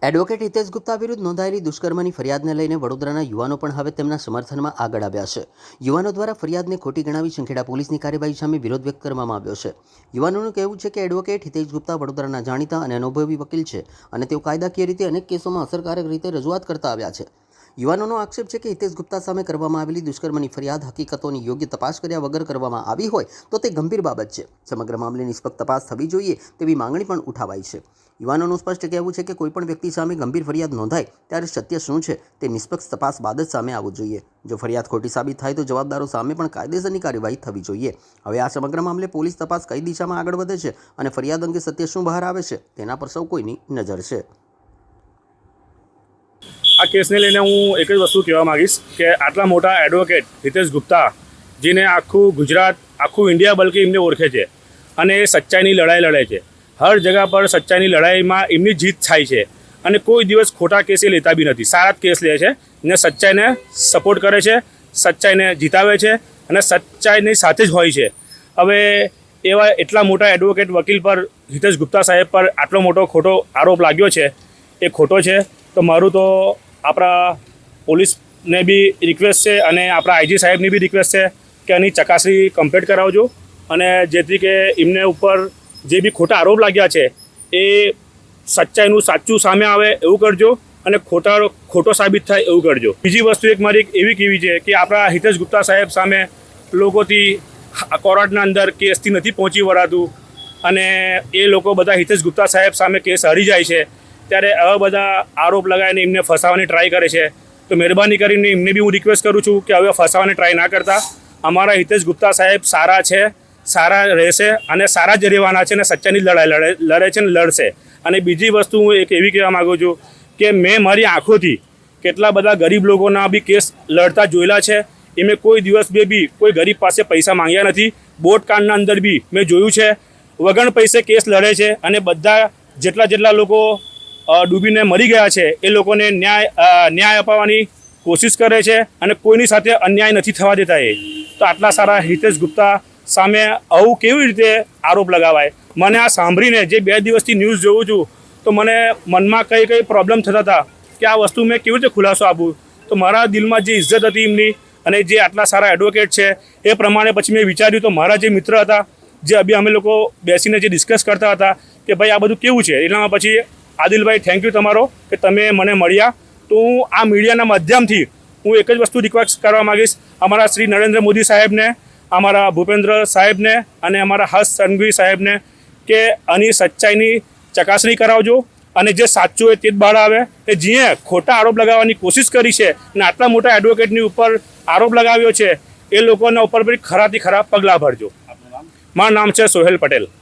Advocate Hitesh Gupta વિરુદ્ધ નોંધાયેલી દુષ્કર્મની ફરિયાદને લઈને વડોદરાના યુવાનો પણ હવે તેમના સમર્થનમાં આગળ આવ્યા છે। યુવાનો દ્વારા ફરિયાદને ખોટી ગણાવી સંખેડા પોલીસની કાર્યવાહી સામે વિરોધ વ્યક્ત કરવામાં આવ્યો છે। યુવાનોનું કહેવું છે કે એડવોકેટ હિતેશ ગુપ્તા વડોદરાના જાણીતા અને અનુભવી વકીલ છે અને તેઓ કાયદાકીય રીતે અનેક કેસોમાં અસરકારક રીતે રજૂઆત કરતા આવ્યા છે। યુવાનોનો આક્ષેપ છે કે હિતેશ ગુપ્તા સામે કરવામાં આવેલી દુષ્કર્મની ફરિયાદ હકીકતોની યોગ્ય તપાસ કર્યા વગર કરવામાં આવી હોય તો તે ગંભીર બાબત છે। સમગ્ર મામલે નિષ્પક્ષ તપાસ થવી જોઈએ તેવી માંગણી પણ ઉઠાવાઈ છે। યુવાનોનું સ્પષ્ટ કહેવું છે કે કોઈપણ વ્યક્તિ સામે ગંભીર ફરિયાદ નોંધાય ત્યારે સત્ય શું છે તે નિષ્પક્ષ તપાસ બાદ જ સામે આવવું જોઈએ। જો ફરિયાદ ખોટી સાબિત થાય તો જવાબદારો સામે પણ કાયદેસરની કાર્યવાહી થવી જોઈએ। હવે આ સમગ્ર મામલે પોલીસ તપાસ કઈ દિશામાં આગળ વધે છે અને ફરિયાદ અંગે સત્ય શું બહાર આવે છે તેના પર સૌ કોઈની નજર છે। આ કેસને લઈને હું એક જ વસ્તુ કહેવા માગીશ કે આટલા મોટા એડવોકેટ હિતેશ ગુપ્તા જેને આખું ગુજરાત આખું ઇન્ડિયા બલ્કે એમને ઓળખે છે અને એ સચ્ચાઈની લડાઈ લડે છે। હર જગા પર સચ્ચાઈની લડાઈમાં એમની જીત થાય છે અને કોઈ દિવસ ખોટા કેસ એ લેતા બી નથી, સારા જ કેસ લે છે ને સચ્ચાઈને સપોર્ટ કરે છે, સચ્ચાઈને જીતાવે છે અને સચ્ચાઈની સાથે જ હોય છે। હવે એવા એટલા મોટા એડવોકેટ વકીલ પર હિતેશ ગુપ્તા સાહેબ પર આટલો મોટો ખોટો આરોપ લાગ્યો છે એ ખોટો છે। તો મારું તો આપણા પોલીસને બી રિક્વેસ્ટ છે અને આપણા આઈજી સાહેબની બી રિક્વેસ્ટ છે કે આની ચકાસણી કમ્પ્લીટ કરાવજો અને જેથી કે એમને ઉપર જે બી ખોટા આરોપ લાગ્યા છે એ સચ્ચાઈનું સાચું સામે આવે એવું કરજો અને ખોટો સાબિત થાય એવું કરજો। બીજી વસ્તુ એક મારી એવી કહેવી છે કે આપણા હિતેશ ગુપ્તા સાહેબ સામે લોકોથી કોર્ટના અંદર કેસથી નથી પહોંચી વળાતું અને એ લોકો બધા હિતેશ ગુપ્તા સાહેબ સામે કેસ હારી જાય છે ત્યારે આવા બધા આરોપ લગાવીને એમને ફસાવાની ટ્રાય કરે છે। તો મહેરબાની કરીને એમને બી હું રિક્વેસ્ટ કરું છું કે હવે ફસાવાની ટ્રાય ના કરતા। અમારા હિતેશ ગુપ્તા સાહેબ સારા છે, સારા રહેશે અને સારા જ રહેવાના છે અને સચ્ચાઈની લડાઈ લડે છે ને લડશે। અને બીજી વસ્તુ હું એક એવી કહેવા માગું છું કે મેં મારી આંખોથી કેટલા બધા ગરીબ લોકોના બી કેસ લડતા જોયેલા છે। એ મેં કોઈ દિવસ બી કોઈ ગરીબ પાસે પૈસા માંગ્યા નથી। બોટકાંડના અંદર બી મેં જોયું છે વગર પૈસે કેસ લડે છે અને બધા જેટલા લોકો ડૂબીને મરી ગયા છે એ લોકોને ન્યાય અપાવવાની કોશિશ કરે છે અને કોઈની સાથે અન્યાય નથી થવા દેતા એ। તો આટલા સારા હિતેશ ગુપ્તા સામે આવું કેવી રીતે આરોપ લગાવાય? મને આ સાંભળીને જે 2 દિવસથી ન્યૂઝ જોઉં છું તો મને મનમાં કઈ પ્રોબ્લેમ થતા હતા કે આ વસ્તુ મેં કેવી રીતે ખુલાસો આપું। તો મારા દિલમાં જે ઇજ્જત હતી એમની અને જે આટલા સારા એડવોકેટ છે એ પ્રમાણે પછી મેં વિચાર્યું તો મારા જે મિત્ર હતા જે અભી અમે લોકો બેસીને જે ડિસ્કસ કરતા હતા કે ભાઈ આ બધું કેવું છે। એટલામાં પછી આદિલભાઈ થેન્ક યુ તમારો કે તમે મને મળ્યા। તો હું આ મીડિયાના માધ્યમથી હું એક જ વસ્તુ રિક્વેસ્ટ કરવા માગીશ અમારા શ્રી નરેન્દ્ર મોદી સાહેબને, અમારા ભૂપેન્દ્ર સાહેબને અને અમારા હર્ષ સંઘવી સાહેબને કે આની સચ્ચાઈની ચકાસણી કરાવજો અને જે સાચું હોય તે જ બહાર આવે। કે જે ખોટા આરોપ લગાવવાની કોશિશ કરી છે અને આટલા મોટા એડવોકેટની ઉપર આરોપ લગાવ્યો છે એ લોકોના ઉપર પણ ખરાથી ખરાબ પગલાં ભરજો। મારું નામ છે સોહેલ પટેલ।